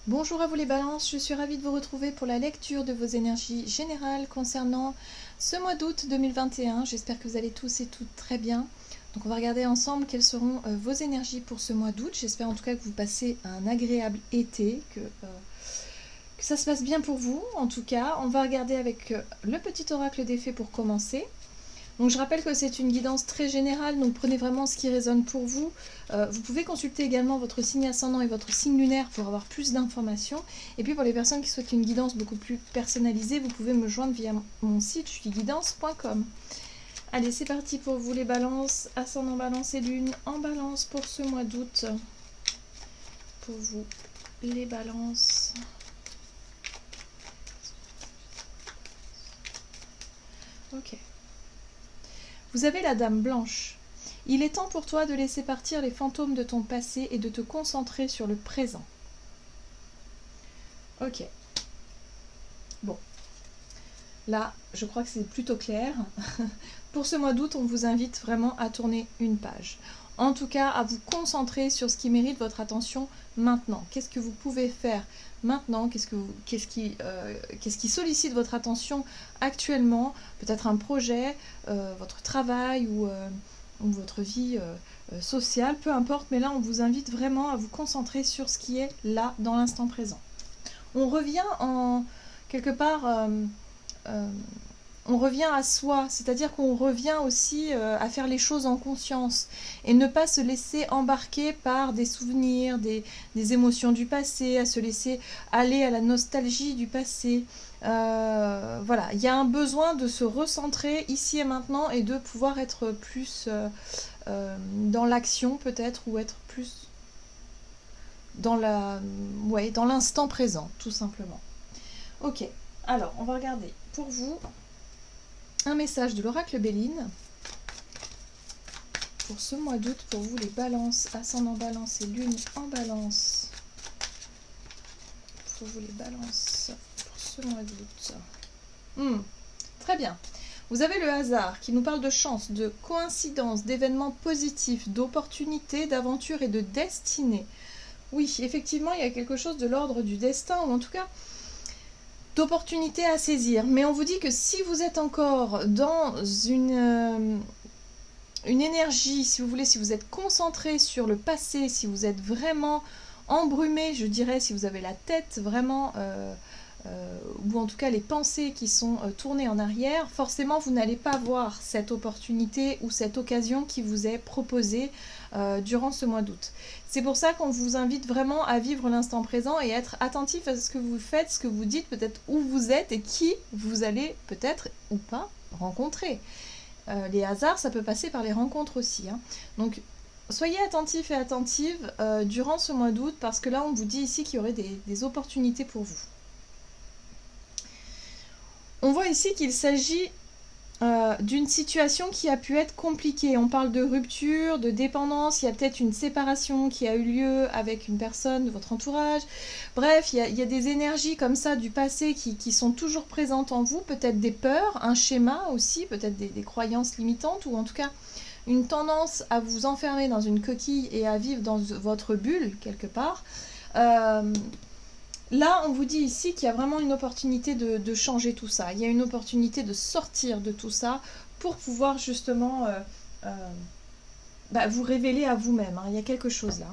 Bonjour à vous les balances, je suis ravie de vous retrouver pour la lecture de vos énergies générales concernant ce mois d'août 2021. J'espère que vous allez tous et toutes très bien. Donc on va regarder ensemble quelles seront vos énergies pour ce mois d'août. J'espère en tout cas que vous passez un agréable été, que ça se passe bien pour vous. En tout cas, on va regarder avec le petit oracle des fées pour commencer. Donc je rappelle que c'est une guidance très générale, donc prenez vraiment ce qui résonne pour vous. Vous pouvez consulter également votre signe ascendant et votre signe lunaire pour avoir plus d'informations. Et puis pour les personnes qui souhaitent une guidance beaucoup plus personnalisée, vous pouvez me joindre via mon site julieguidance.com. Allez, c'est parti pour vous les balances, ascendant balance et lune en balance pour ce mois d'août. Pour vous les balances. Ok. Vous avez la dame blanche. Il est temps pour toi de laisser partir les fantômes de ton passé et de te concentrer sur le présent. Ok. Bon. Là, je crois que c'est plutôt clair. Pour ce mois d'août, on vous invite vraiment à tourner une page. En tout cas, à vous concentrer sur ce qui mérite votre attention maintenant. Qu'est-ce que vous pouvez faire maintenant? Qu'est-ce qui sollicite votre attention actuellement? Peut-être un projet, votre travail ou votre vie sociale, peu importe. Mais là, on vous invite vraiment à vous concentrer sur ce qui est là, dans l'instant présent. On revient en quelque part... on revient à soi, c'est-à-dire qu'on revient aussi à faire les choses en conscience et ne pas se laisser embarquer par des souvenirs, des émotions du passé, à se laisser aller à la nostalgie du passé. Voilà, il y a un besoin de se recentrer ici et maintenant et de pouvoir être plus dans l'action peut-être ou être plus dans dans l'instant présent, tout simplement. Ok, alors on va regarder pour vous un message de l'oracle Béline pour ce mois d'août, pour vous les balances, ascendant balance et lune en balance. Pour vous les balances pour ce mois d'août. Très bien. Vous avez le hasard qui nous parle de chance, de coïncidence, d'événements positifs, d'opportunités, d'aventures et de destinée. Oui, effectivement, il y a quelque chose de l'ordre du destin, ou en tout cas d'opportunités à saisir. Mais on vous dit que si vous êtes encore dans une énergie, si vous voulez, si vous êtes concentré sur le passé, si vous êtes vraiment embrumé, je dirais, si vous avez la tête vraiment, ou en tout cas les pensées qui sont tournées en arrière, forcément vous n'allez pas voir cette opportunité ou cette occasion qui vous est proposée durant ce mois d'août. C'est pour ça qu'on vous invite vraiment à vivre l'instant présent et être attentif à ce que vous faites, ce que vous dites, peut-être où vous êtes et qui vous allez peut-être ou pas rencontrer. Les hasards, ça peut passer par les rencontres aussi. Donc, soyez attentifs et attentives durant ce mois d'août parce que là, on vous dit ici qu'il y aurait des opportunités pour vous. On voit ici qu'il s'agit d'une situation qui a pu être compliquée. On parle de rupture, de dépendance, il y a peut-être une séparation qui a eu lieu avec une personne de votre entourage. Bref, il y a des énergies comme ça du passé qui sont toujours présentes en vous, peut-être des peurs, un schéma aussi, peut-être des croyances limitantes, ou en tout cas une tendance à vous enfermer dans une coquille et à vivre dans votre bulle quelque part. Là, on vous dit ici qu'il y a vraiment une opportunité de changer tout ça. Il y a une opportunité de sortir de tout ça pour pouvoir justement vous révéler à vous-même. Il y a quelque chose là.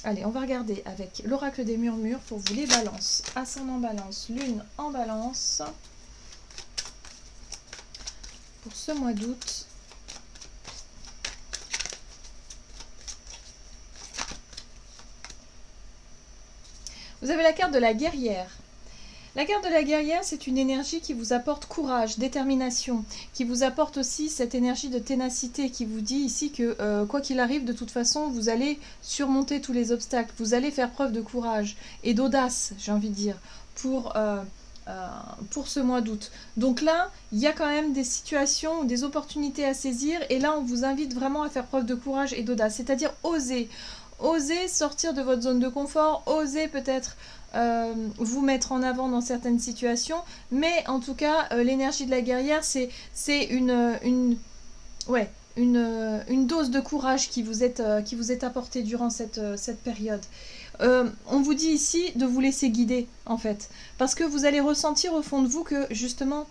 Allez, on va regarder avec l'oracle des murmures pour vous les balances. Ascendant balance, lune en balance. Pour ce mois d'août. Vous avez la carte de la guerrière. La carte de la guerrière, c'est une énergie qui vous apporte courage, détermination, qui vous apporte aussi cette énergie de ténacité, qui vous dit ici que quoi qu'il arrive, de toute façon, vous allez surmonter tous les obstacles, vous allez faire preuve de courage et d'audace, j'ai envie de dire, pour ce mois d'août. Donc là, il y a quand même des situations, des opportunités à saisir, et là, on vous invite vraiment à faire preuve de courage et d'audace, c'est-à-dire oser. Osez sortir de votre zone de confort, osez peut-être vous mettre en avant dans certaines situations, mais en tout cas, l'énergie de la guerrière, c'est une dose de courage qui vous est apportée durant cette période. on vous dit ici de vous laisser guider, en fait. Parce que vous allez ressentir au fond de vous que, justement,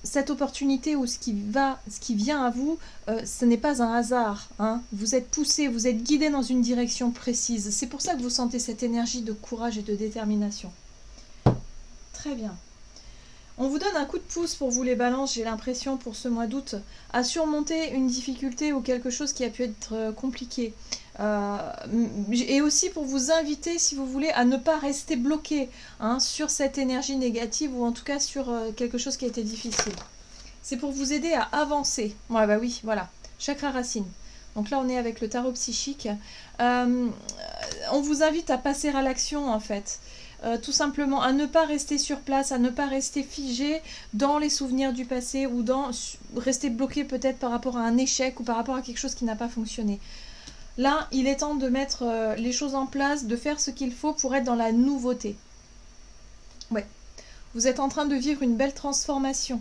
cette opportunité ou ce qui vient à vous, ce n'est pas un hasard. Hein. Vous êtes poussé, vous êtes guidé dans une direction précise. C'est pour ça que vous sentez cette énergie de courage et de détermination. Très bien. On vous donne un coup de pouce pour vous les balances, j'ai l'impression, pour ce mois d'août, à surmonter une difficulté ou quelque chose qui a pu être compliqué. Et aussi pour vous inviter, si vous voulez, à ne pas rester bloqué sur cette énergie négative ou en tout cas sur quelque chose qui a été difficile. C'est pour vous aider à avancer. Ouais, bah oui, voilà. Chakra racine. Donc là, on est avec le tarot psychique. On vous invite à passer à l'action, en fait. Tout simplement à ne pas rester sur place, à ne pas rester figé dans les souvenirs du passé ou rester bloqué peut-être par rapport à un échec ou par rapport à quelque chose qui n'a pas fonctionné. Là, il est temps de mettre les choses en place, de faire ce qu'il faut pour être dans la nouveauté. Ouais. Vous êtes en train de vivre une belle transformation.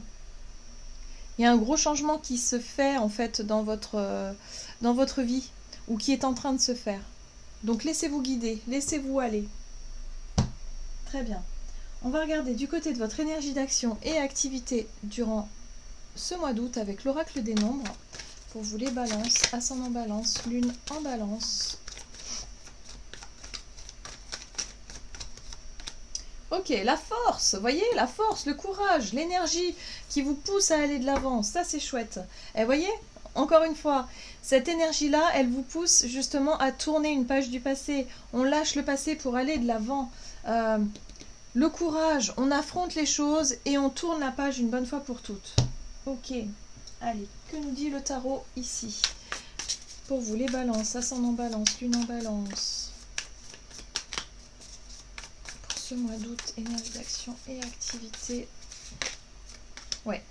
Il y a un gros changement qui se fait en fait dans votre vie ou qui est en train de se faire. Donc laissez-vous guider, laissez-vous aller. Très bien. On va regarder du côté de votre énergie d'action et activité durant ce mois d'août avec l'oracle des nombres. Pour vous les balances, ascendant balance, lune en balance. Ok, la force, vous voyez, la force, le courage, l'énergie qui vous pousse à aller de l'avant, ça c'est chouette. Et vous voyez, encore une fois, cette énergie-là, elle vous pousse justement à tourner une page du passé. On lâche le passé pour aller de l'avant. Le courage, on affronte les choses et on tourne la page une bonne fois pour toutes. Ok, allez, que nous dit le tarot ici? Pour vous les balances, ascendant balance, lune en balance. Pour ce mois d'août, énergie d'action et activité. Ouais.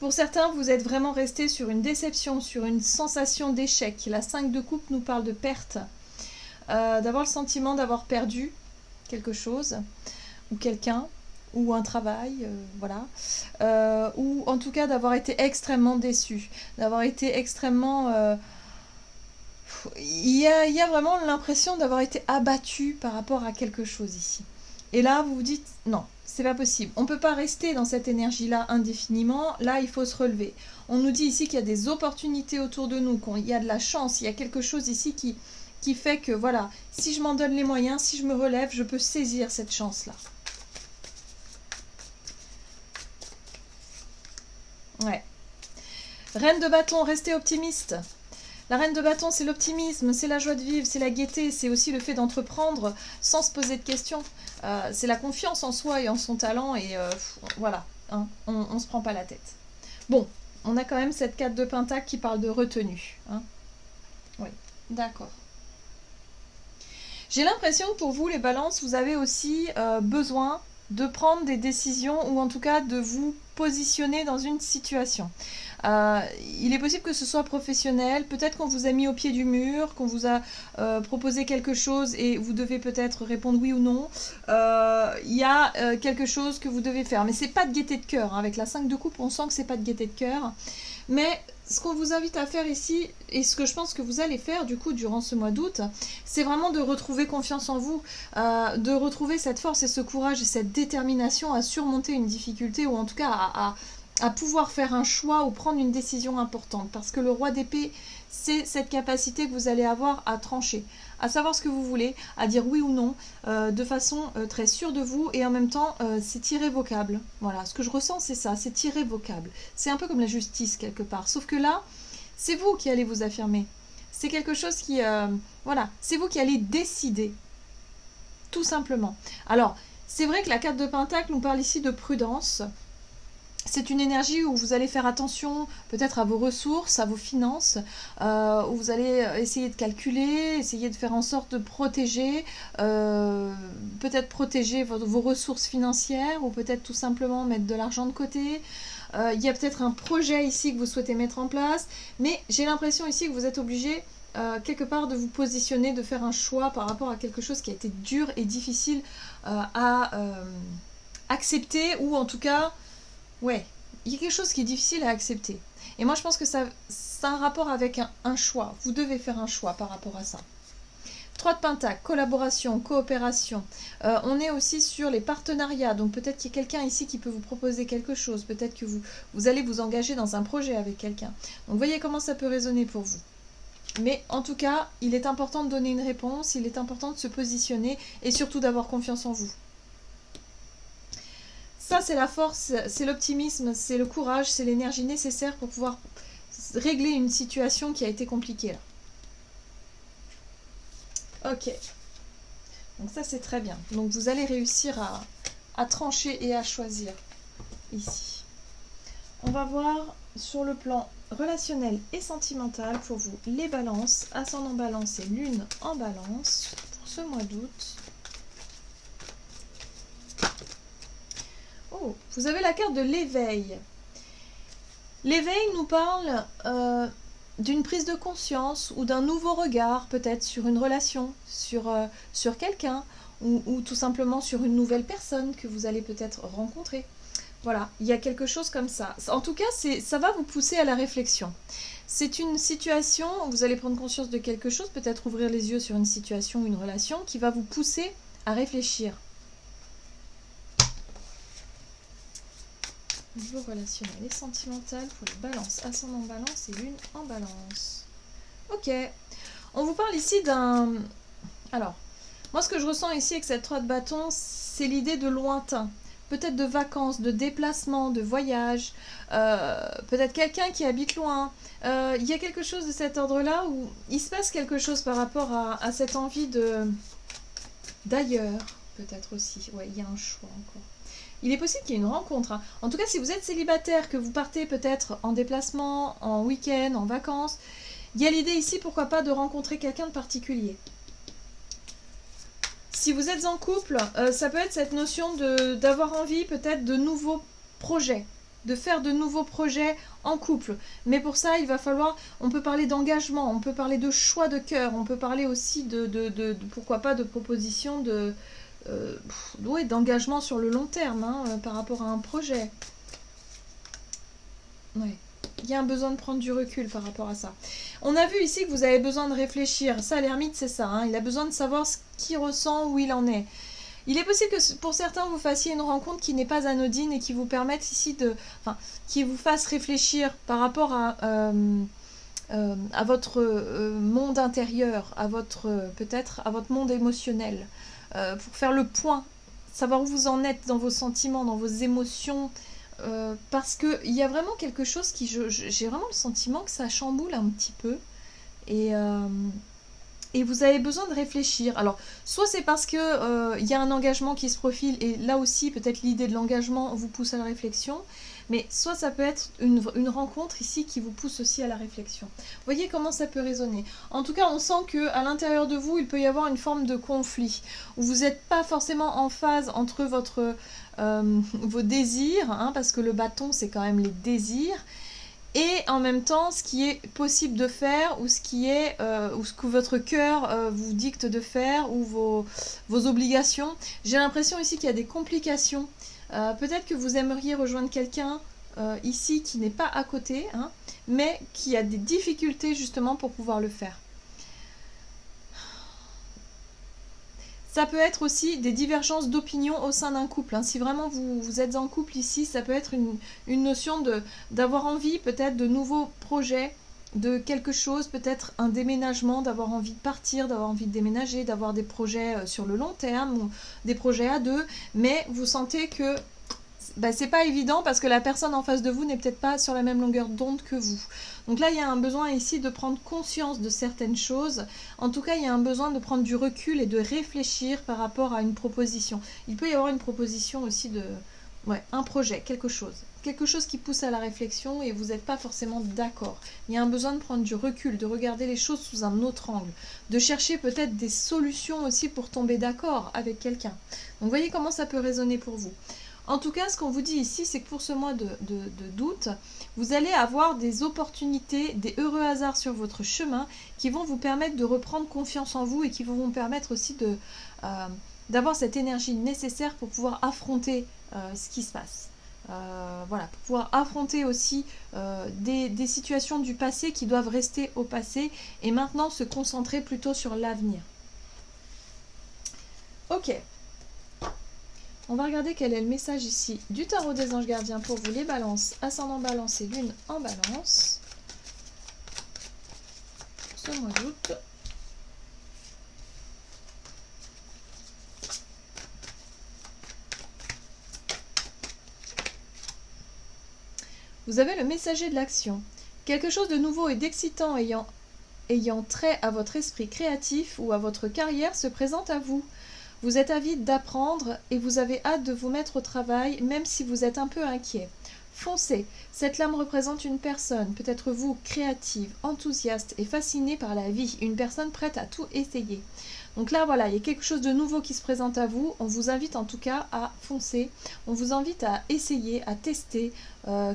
Pour certains, vous êtes vraiment resté sur une déception, sur une sensation d'échec. La 5 de coupe nous parle de perte. D'avoir le sentiment d'avoir perdu quelque chose, ou quelqu'un, ou un travail, voilà. Ou en tout cas d'avoir été extrêmement déçu, d'avoir été extrêmement... Il y a vraiment l'impression d'avoir été abattu par rapport à quelque chose ici. Et là, vous vous dites, non, c'est pas possible. On ne peut pas rester dans cette énergie-là indéfiniment. Là, il faut se relever. On nous dit ici qu'il y a des opportunités autour de nous, qu'il y a de la chance, il y a quelque chose ici qui fait que, voilà, si je m'en donne les moyens, si je me relève, je peux saisir cette chance-là. Ouais. Reine de bâton, restez optimiste. La reine de bâton, c'est l'optimisme, c'est la joie de vivre, c'est la gaieté, c'est aussi le fait d'entreprendre sans se poser de questions. C'est la confiance en soi et en son talent et voilà, hein, on ne se prend pas la tête. Bon, on a quand même cette 4 de pentacle qui parle de retenue. Hein. Oui, d'accord. J'ai l'impression que pour vous, les balances, vous avez aussi besoin de prendre des décisions ou en tout cas de vous positionner dans une situation. Il est possible que ce soit professionnel, peut-être qu'on vous a mis au pied du mur, qu'on vous a proposé quelque chose et vous devez peut-être répondre oui ou non. Il y a quelque chose que vous devez faire, mais c'est pas de gaieté de cœur. Hein. Avec la 5 de coupe, on sent que c'est pas de gaieté de cœur. Mais ce qu'on vous invite à faire ici, et ce que je pense que vous allez faire du coup durant ce mois d'août, c'est vraiment de retrouver confiance en vous, de retrouver cette force et ce courage et cette détermination à surmonter une difficulté ou en tout cas à pouvoir faire un choix ou prendre une décision importante. Parce que le roi d'épée, c'est cette capacité que vous allez avoir à trancher, à savoir ce que vous voulez, à dire oui ou non, de façon très sûre de vous et en même temps, c'est irrévocable. Voilà, ce que je ressens, c'est ça, c'est irrévocable. C'est un peu comme la justice quelque part. Sauf que là, c'est vous qui allez vous affirmer. C'est quelque chose qui... voilà, c'est vous qui allez décider. Tout simplement. Alors, c'est vrai que la 4 de Pentacle nous parle ici de prudence. C'est une énergie où vous allez faire attention peut-être à vos ressources, à vos finances, où vous allez essayer de calculer, essayer de faire en sorte de protéger, peut-être protéger vos ressources financières ou peut-être tout simplement mettre de l'argent de côté. Il y a peut-être un projet ici que vous souhaitez mettre en place, mais j'ai l'impression ici que vous êtes obligé quelque part de vous positionner, de faire un choix par rapport à quelque chose qui a été dur et difficile à accepter ou en tout cas... Ouais, il y a quelque chose qui est difficile à accepter. Et moi, je pense que ça a un rapport avec un choix. Vous devez faire un choix par rapport à ça. 3 de Pentacle, collaboration, coopération. On est aussi sur les partenariats. Donc peut-être qu'il y a quelqu'un ici qui peut vous proposer quelque chose. Peut-être que vous allez vous engager dans un projet avec quelqu'un. Donc voyez comment ça peut résonner pour vous. Mais en tout cas, il est important de donner une réponse, il est important de se positionner et surtout d'avoir confiance en vous. Ça, c'est la force, c'est l'optimisme, c'est le courage, c'est l'énergie nécessaire pour pouvoir régler une situation qui a été compliquée là. Ok. Donc ça, c'est très bien. Donc vous allez réussir à trancher et à choisir ici. On va voir sur le plan relationnel et sentimental pour vous les balances, ascendant balance et lune en balance pour ce mois d'août. Oh, vous avez la carte de l'éveil. L'éveil nous parle d'une prise de conscience ou d'un nouveau regard peut-être sur une relation, sur quelqu'un ou tout simplement sur une nouvelle personne que vous allez peut-être rencontrer. Voilà, il y a quelque chose comme ça. En tout cas, ça va vous pousser à la réflexion. C'est une situation où vous allez prendre conscience de quelque chose, peut-être ouvrir les yeux sur une situation ou une relation qui va vous pousser à réfléchir. Niveau relationnel et sentimental pour les balances, ascendant balance et lune en balance. Ok, on vous parle ici d'un... Alors, moi ce que je ressens ici avec cette 3 de bâton, c'est l'idée de lointain. Peut-être de vacances, de déplacements, de voyages, peut-être quelqu'un qui habite loin. Il y a quelque chose de cet ordre-là où il se passe quelque chose par rapport à cette envie d'ailleurs, peut-être aussi. Ouais, il y a un choix encore. Il est possible qu'il y ait une rencontre. Hein. En tout cas, si vous êtes célibataire, que vous partez peut-être en déplacement, en week-end, en vacances, il y a l'idée ici, pourquoi pas, de rencontrer quelqu'un de particulier. Si vous êtes en couple, ça peut être cette notion d'avoir envie peut-être de nouveaux projets, de faire de nouveaux projets en couple. Mais pour ça, il va falloir, on peut parler d'engagement, on peut parler de choix de cœur, on peut parler aussi de pourquoi pas, de propositions d'engagement sur le long terme par rapport à un projet. Ouais. Il y a un besoin de prendre du recul par rapport à ça. On a vu ici que vous avez besoin de réfléchir. Ça, l'ermite, c'est ça. Hein. Il a besoin de savoir ce qu'il ressent, où il en est. Il est possible que pour certains, vous fassiez une rencontre qui n'est pas anodine et qui vous permette ici qui vous fasse réfléchir par rapport à votre monde intérieur, peut-être à votre monde émotionnel, pour faire le point, savoir où vous en êtes dans vos sentiments, dans vos émotions, parce qu'il y a vraiment quelque chose qui, j'ai vraiment le sentiment que ça chamboule un petit peu, et vous avez besoin de réfléchir. Alors, soit c'est parce que y a un engagement qui se profile, et là aussi, peut-être l'idée de l'engagement vous pousse à la réflexion, mais soit ça peut être une rencontre ici qui vous pousse aussi à la réflexion. Vous voyez comment ça peut résonner. En tout cas, on sent qu'à l'intérieur de vous, il peut y avoir une forme de conflit, où vous n'êtes pas forcément en phase entre vos désirs, parce que le bâton, c'est quand même les désirs, et en même temps ce qui est possible de faire ou ce que votre cœur vous dicte de faire ou vos obligations. J'ai l'impression ici qu'il y a des complications. Peut-être que vous aimeriez rejoindre quelqu'un ici qui n'est pas à côté, mais qui a des difficultés justement pour pouvoir le faire. Ça peut être aussi des divergences d'opinion au sein d'un couple. Si vraiment vous êtes en couple ici, ça peut être une notion d'avoir envie peut-être de nouveaux projets, de quelque chose, peut-être un déménagement, d'avoir envie de partir, d'avoir envie de déménager, d'avoir des projets sur le long terme ou des projets à deux, mais vous sentez que c'est pas évident parce que la personne en face de vous n'est peut-être pas sur la même longueur d'onde que vous. Donc là, il y a un besoin ici de prendre conscience de certaines choses. En tout cas, il y a un besoin de prendre du recul et de réfléchir par rapport à une proposition. Il peut y avoir une proposition aussi un projet, quelque chose qui pousse à la réflexion et vous n'êtes pas forcément d'accord. Il y a un besoin de prendre du recul, de regarder les choses sous un autre angle, de chercher peut-être des solutions aussi pour tomber d'accord avec quelqu'un. Donc voyez comment ça peut résonner pour vous. En tout cas, ce qu'on vous dit ici, c'est que pour ce mois d'août, vous allez avoir des opportunités, des heureux hasards sur votre chemin qui vont vous permettre de reprendre confiance en vous et qui vont vous permettre aussi d'avoir cette énergie nécessaire pour pouvoir affronter ce qui se passe. Pour pouvoir affronter aussi des situations du passé qui doivent rester au passé et maintenant se concentrer plutôt sur l'avenir. Ok. On va regarder quel est le message ici du tarot des anges gardiens pour vous les balances, ascendant balance et lune en balance. Ce mois d'août. Vous avez le messager de l'action. Quelque chose de nouveau et d'excitant ayant trait à votre esprit créatif ou à votre carrière se présente à vous. Vous êtes avide d'apprendre et vous avez hâte de vous mettre au travail, même si vous êtes un peu inquiet. Foncez. Cette lame représente une personne, peut-être vous, créative, enthousiaste et fascinée par la vie, une personne prête à tout essayer. Donc là, voilà, il y a quelque chose de nouveau qui se présente à vous. On vous invite en tout cas à foncer. On vous invite à essayer, à tester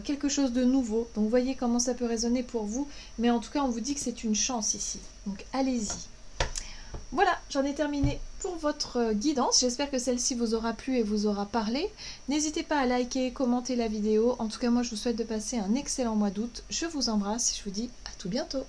quelque chose de nouveau. Donc vous voyez comment ça peut résonner pour vous. Mais en tout cas, on vous dit que c'est une chance ici. Donc allez-y. Voilà, j'en ai terminé pour votre guidance. J'espère que celle-ci vous aura plu et vous aura parlé. N'hésitez pas à liker, commenter la vidéo. En tout cas, moi, je vous souhaite de passer un excellent mois d'août. Je vous embrasse et je vous dis à tout bientôt.